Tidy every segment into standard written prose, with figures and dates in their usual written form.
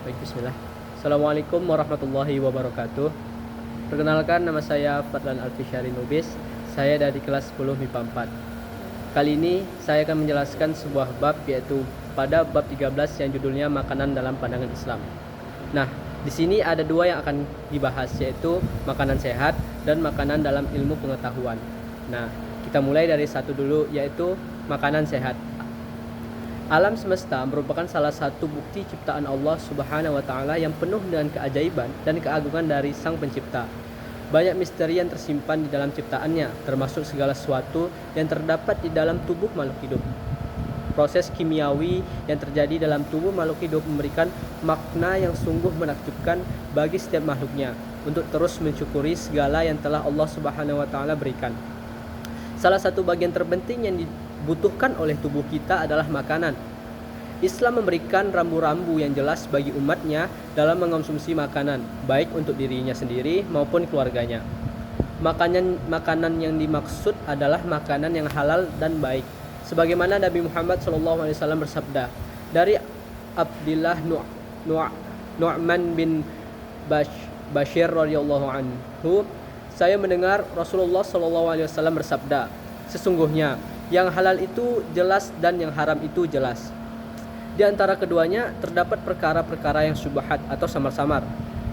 Baik, bismillah. Assalamualaikum warahmatullahi wabarakatuh. Perkenalkan, nama saya Fadlan Alfisyari Nubis. Saya dari kelas 10 MIPA 4. Kali ini saya akan menjelaskan sebuah bab, yaitu pada bab 13 yang judulnya makanan dalam pandangan Islam. Nah, di sini ada dua yang akan dibahas, yaitu makanan sehat dan makanan dalam ilmu pengetahuan. Nah, kita mulai dari satu dulu, yaitu makanan sehat. Alam semesta merupakan salah satu bukti ciptaan Allah Subhanahu wa taala yang penuh dengan keajaiban dan keagungan dari Sang Pencipta. Banyak misteri yang tersimpan di dalam ciptaannya, termasuk segala sesuatu yang terdapat di dalam tubuh makhluk hidup. Proses kimiawi yang terjadi dalam tubuh makhluk hidup memberikan makna yang sungguh menakjubkan bagi setiap makhluknya untuk terus mensyukuri segala yang telah Allah Subhanahu wa taala berikan. Salah satu bagian terpenting yang dibutuhkan oleh tubuh kita adalah makanan. Islam memberikan rambu-rambu yang jelas bagi umatnya dalam mengonsumsi makanan, baik untuk dirinya sendiri maupun keluarganya. Makanan yang dimaksud adalah makanan yang halal dan baik. Sebagaimana Nabi Muhammad SAW bersabda, dari Abdillah Nu'man bin Bashir radhiyallahu anhu, saya mendengar Rasulullah SAW bersabda, sesungguhnya yang halal itu jelas dan yang haram itu jelas. Di antara keduanya terdapat perkara-perkara yang syubhat atau samar-samar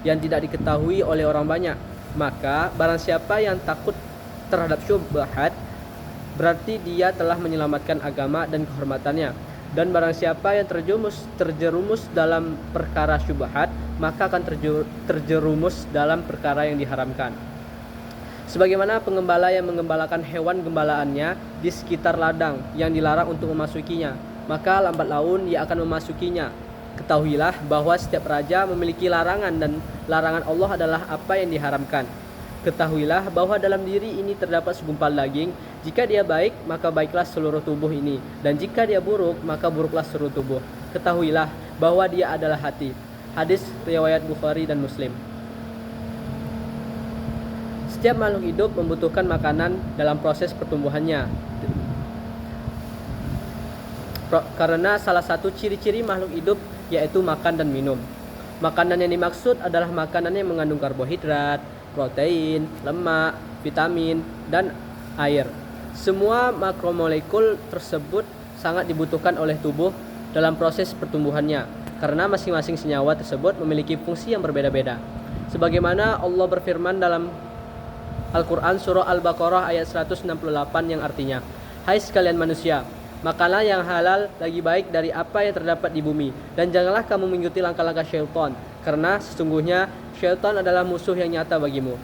yang tidak diketahui oleh orang banyak. Maka barang siapa yang takut terhadap syubhat, berarti dia telah menyelamatkan agama dan kehormatannya. Dan barang siapa yang terjerumus dalam perkara syubhat, maka akan terjerumus dalam perkara yang diharamkan. Sebagaimana pengembala yang mengembalakan hewan gembalaannya di sekitar ladang yang dilarang untuk memasukinya, maka lambat laun ia akan memasukinya. Ketahuilah bahwa setiap raja memiliki larangan, dan larangan Allah adalah apa yang diharamkan. Ketahuilah bahwa dalam diri ini terdapat segumpal daging. Jika dia baik, maka baiklah seluruh tubuh ini, dan jika dia buruk, maka buruklah seluruh tubuh. Ketahuilah bahwa dia adalah hati. Hadis riwayat Bukhari dan Muslim. Setiap makhluk hidup membutuhkan makanan dalam proses pertumbuhannya. Karena salah satu ciri-ciri makhluk hidup yaitu makan dan minum. Makanan yang dimaksud adalah makanan yang mengandung karbohidrat, protein, lemak, vitamin, dan air. Semua makromolekul tersebut sangat dibutuhkan oleh tubuh dalam proses pertumbuhannya, karena masing-masing senyawa tersebut memiliki fungsi yang berbeda-beda. Sebagaimana Allah berfirman dalam Al-Quran surah Al-Baqarah ayat 168 yang artinya, hai sekalian manusia, makanlah yang halal lagi baik dari apa yang terdapat di bumi, dan janganlah kamu mengikuti langkah-langkah syaitan, karena sesungguhnya syaitan adalah musuh yang nyata bagimu.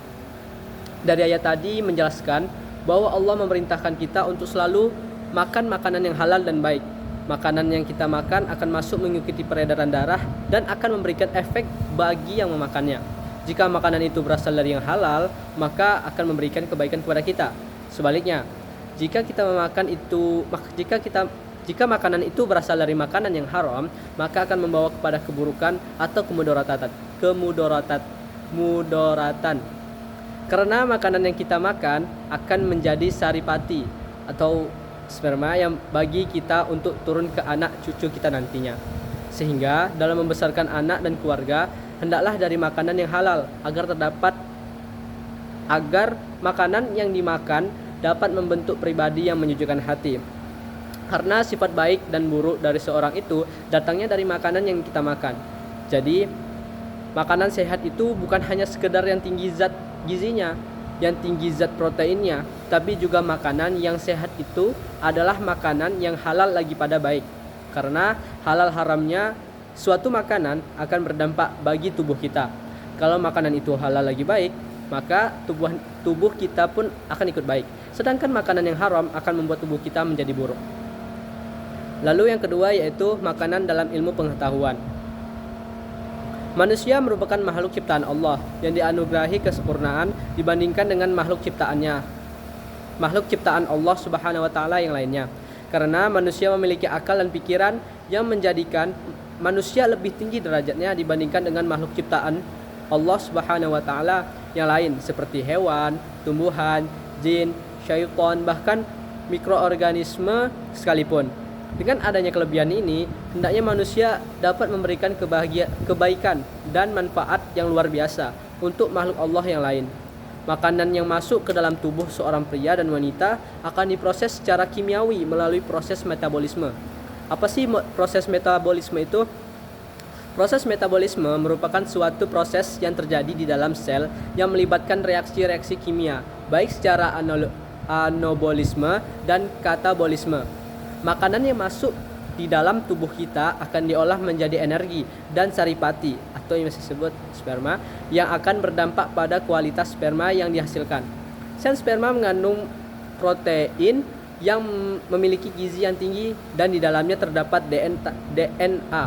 Dari ayat tadi menjelaskan bahwa Allah memerintahkan kita untuk selalu makan makanan yang halal dan baik. Makanan yang kita makan akan masuk mengikuti peredaran darah dan akan memberikan efek bagi yang memakannya. Jika makanan itu berasal dari yang halal, maka akan memberikan kebaikan kepada kita. Sebaliknya, jika makanan itu berasal dari makanan yang haram, maka akan membawa kepada keburukan atau kemudaratan. Karena makanan yang kita makan akan menjadi saripati atau sperma yang bagi kita untuk turun ke anak cucu kita nantinya. Sehingga dalam membesarkan anak dan keluarga, hendaklah dari makanan yang halal agar makanan yang dimakan dapat membentuk pribadi yang menyejukkan hati. Karena sifat baik dan buruk dari seorang itu datangnya dari makanan yang kita makan. Jadi, makanan sehat itu bukan hanya sekedar yang tinggi zat gizinya, yang tinggi zat proteinnya, tapi juga makanan yang sehat itu adalah makanan yang halal lagi pada baik. Karena halal haramnya suatu makanan akan berdampak bagi tubuh kita. Kalau makanan itu halal lagi baik, maka tubuh kita pun akan ikut baik. Sedangkan makanan yang haram akan membuat tubuh kita menjadi buruk. Lalu yang kedua yaitu makanan dalam ilmu pengetahuan. Manusia merupakan makhluk ciptaan Allah yang dianugerahi kesempurnaan dibandingkan dengan makhluk ciptaan Allah Subhanahu wa taala yang lainnya. Karena manusia memiliki akal dan pikiran yang menjadikan manusia lebih tinggi derajatnya dibandingkan dengan makhluk ciptaan Allah Subhanahu wa taala yang lain seperti hewan, tumbuhan, jin, syaitan, bahkan mikroorganisme sekalipun. Dengan adanya kelebihan ini, Hendaknya manusia dapat memberikan kebaikan dan manfaat yang luar biasa untuk makhluk Allah yang lain. Makanan yang masuk ke dalam tubuh seorang pria dan wanita akan diproses secara kimiawi melalui proses metabolisme. Apa sih proses metabolisme itu? Proses metabolisme merupakan suatu proses yang terjadi di dalam sel yang melibatkan reaksi-reaksi kimia, baik secara anabolisme dan katabolisme. Makanan yang masuk di dalam tubuh kita akan diolah menjadi energi dan saripati atau yang disebut sperma yang akan berdampak pada kualitas sperma yang dihasilkan. Sel sperma mengandung protein yang memiliki gizi yang tinggi dan di dalamnya terdapat DNA,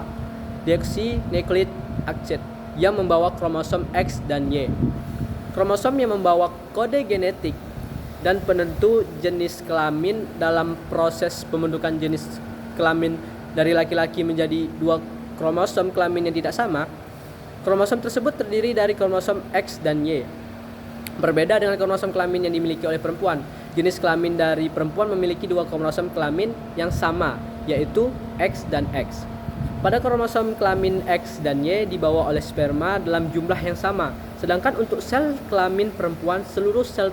deoxynucleic acid, yang membawa kromosom X dan Y. Kromosom yang membawa kode genetik dan penentu jenis kelamin. Dalam proses pembentukan jenis kelamin dari laki-laki menjadi dua kromosom kelamin yang tidak sama, kromosom tersebut terdiri dari kromosom X dan Y. Berbeda dengan kromosom kelamin yang dimiliki oleh perempuan, jenis kelamin dari perempuan memiliki dua kromosom kelamin yang sama, yaitu X dan X. Pada kromosom kelamin X dan Y dibawa oleh sperma dalam jumlah yang sama, sedangkan untuk sel kelamin perempuan seluruh sel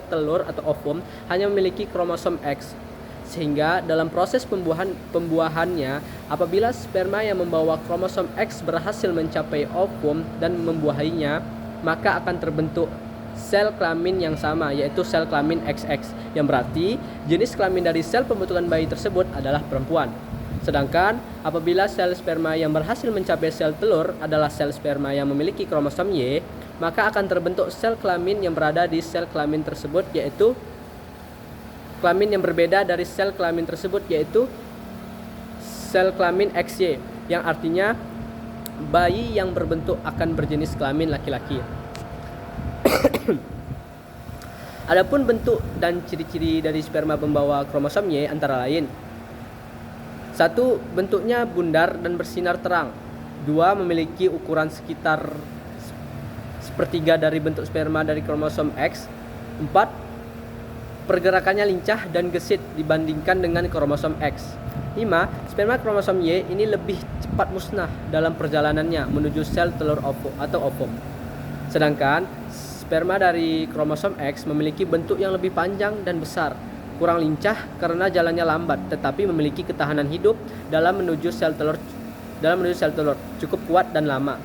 telur atau ovum hanya memiliki kromosom X. Sehingga dalam proses pembuahannya, apabila sperma yang membawa kromosom X berhasil mencapai ovum dan membuahinya, maka akan terbentuk sel kelamin yang sama, yaitu sel kelamin XX, yang berarti jenis kelamin dari sel pembentukan bayi tersebut adalah perempuan. Sedangkan apabila sel sperma yang berhasil mencapai sel telur adalah sel sperma yang memiliki kromosom Y, maka akan terbentuk sel kelamin yang berada di sel kelamin tersebut, yaitu kelamin yang berbeda dari sel kelamin tersebut, yaitu sel kelamin XY, yang artinya bayi yang berbentuk akan berjenis kelamin laki-laki. Adapun bentuk dan ciri-ciri dari sperma pembawa kromosom Y antara lain: 1. Bentuknya bundar dan bersinar terang. 2. Memiliki ukuran sekitar sepertiga dari bentuk sperma dari kromosom X. 4. Pergerakannya lincah dan gesit dibandingkan dengan kromosom X. 5. Sperma kromosom Y ini lebih cepat musnah dalam perjalanannya menuju sel telur atau ovum. Sedangkan sperma dari kromosom X memiliki bentuk yang lebih panjang dan besar, kurang lincah karena jalannya lambat, tetapi memiliki ketahanan hidup dalam menuju sel telur cukup kuat dan lama.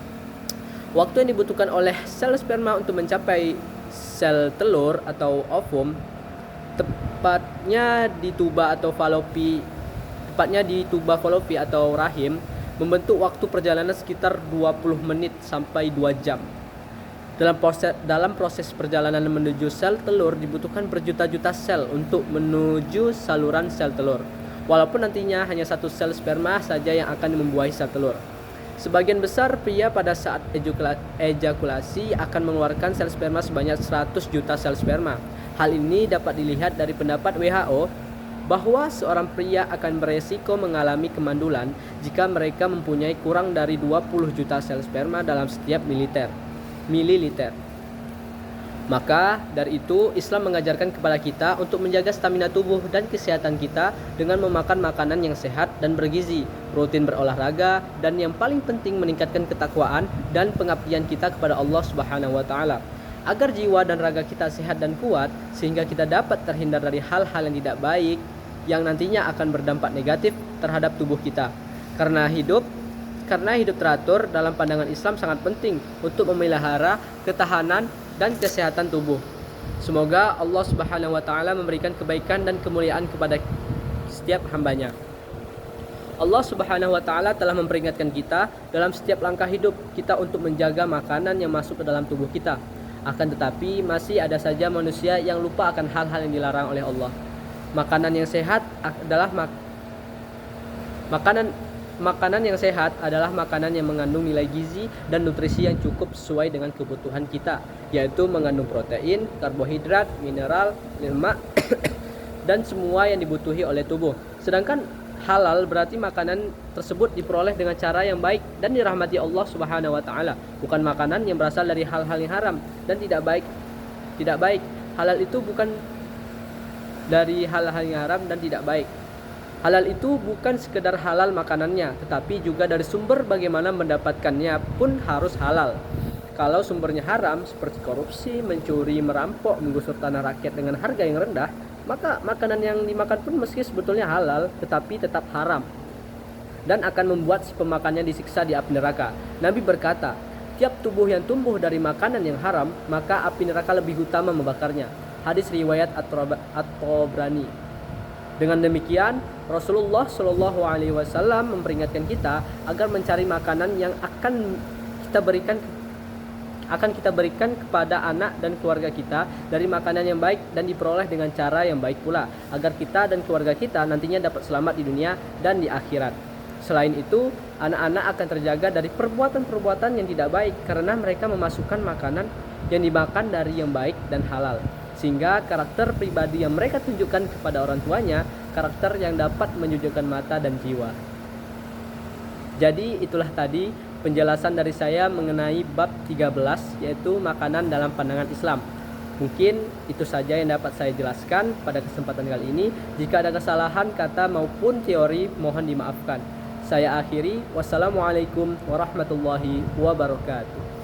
Waktu yang dibutuhkan oleh sel sperma untuk mencapai sel telur atau ovum, tepatnya di tuba falopi atau rahim, membentuk waktu perjalanan sekitar 20 menit sampai 2 jam. Dalam proses perjalanan menuju sel telur dibutuhkan berjuta-juta sel untuk menuju saluran sel telur, walaupun nantinya hanya satu sel sperma saja yang akan membuahi sel telur. Sebagian besar pria pada saat ejakulasi akan mengeluarkan sel sperma sebanyak 100 juta sel sperma. Hal ini dapat dilihat dari pendapat WHO bahwa seorang pria akan beresiko mengalami kemandulan jika mereka mempunyai kurang dari 20 juta sel sperma dalam setiap mililiter. Maka dari itu Islam mengajarkan kepada kita untuk menjaga stamina tubuh dan kesehatan kita dengan memakan makanan yang sehat dan bergizi, rutin berolahraga, dan yang paling penting meningkatkan ketakwaan dan pengabdian kita kepada Allah Subhanahu wa taala, agar jiwa dan raga kita sehat dan kuat sehingga kita dapat terhindar dari hal-hal yang tidak baik yang nantinya akan berdampak negatif terhadap tubuh kita. Karena hidup teratur dalam pandangan Islam sangat penting untuk memelihara ketahanan dan kesehatan tubuh. Semoga Allah Subhanahu wa taala memberikan kebaikan dan kemuliaan kepada setiap hambanya. Allah Subhanahu wa taala telah memperingatkan kita dalam setiap langkah hidup kita untuk menjaga makanan yang masuk ke dalam tubuh kita. Akan tetapi masih ada saja manusia yang lupa akan hal-hal yang dilarang oleh Allah. Makanan yang sehat adalah makanan yang sehat adalah makanan yang mengandung nilai gizi dan nutrisi yang cukup sesuai dengan kebutuhan kita, yaitu mengandung protein, karbohidrat, mineral, lemak, dan semua yang dibutuhi oleh tubuh. Sedangkan halal berarti makanan tersebut diperoleh dengan cara yang baik dan dirahmati Allah Subhanahu wa taala, bukan makanan yang berasal dari hal-hal yang haram dan tidak baik. Halal itu bukan dari hal-hal yang haram dan tidak baik. Halal itu bukan sekedar halal makanannya, tetapi juga dari sumber bagaimana mendapatkannya pun harus halal. Kalau sumbernya haram seperti korupsi, mencuri, merampok, menggusur tanah rakyat dengan harga yang rendah, maka makanan yang dimakan pun meski sebetulnya halal tetapi tetap haram dan akan membuat si pemakannya disiksa di api neraka. Nabi berkata, tiap tubuh yang tumbuh dari makanan yang haram, maka api neraka lebih utama membakarnya. Hadis riwayat At-Tabrani. Dengan demikian, Rasulullah Shallallahu Alaihi Wasallam memperingatkan kita agar mencari makanan yang akan kita berikan kepada anak dan keluarga kita dari makanan yang baik dan diperoleh dengan cara yang baik pula, agar kita dan keluarga kita nantinya dapat selamat di dunia dan di akhirat. Selain itu, anak-anak akan terjaga dari perbuatan-perbuatan yang tidak baik karena mereka memasukkan makanan yang dimakan dari yang baik dan halal. Sehingga karakter pribadi yang mereka tunjukkan kepada orang tuanya, karakter yang dapat menjujukkan mata dan jiwa. Jadi itulah tadi penjelasan dari saya mengenai bab 13, yaitu makanan dalam pandangan Islam. Mungkin itu saja yang dapat saya jelaskan pada kesempatan kali ini. Jika ada kesalahan kata maupun teori, mohon dimaafkan. Saya akhiri. Wassalamualaikum warahmatullahi wabarakatuh.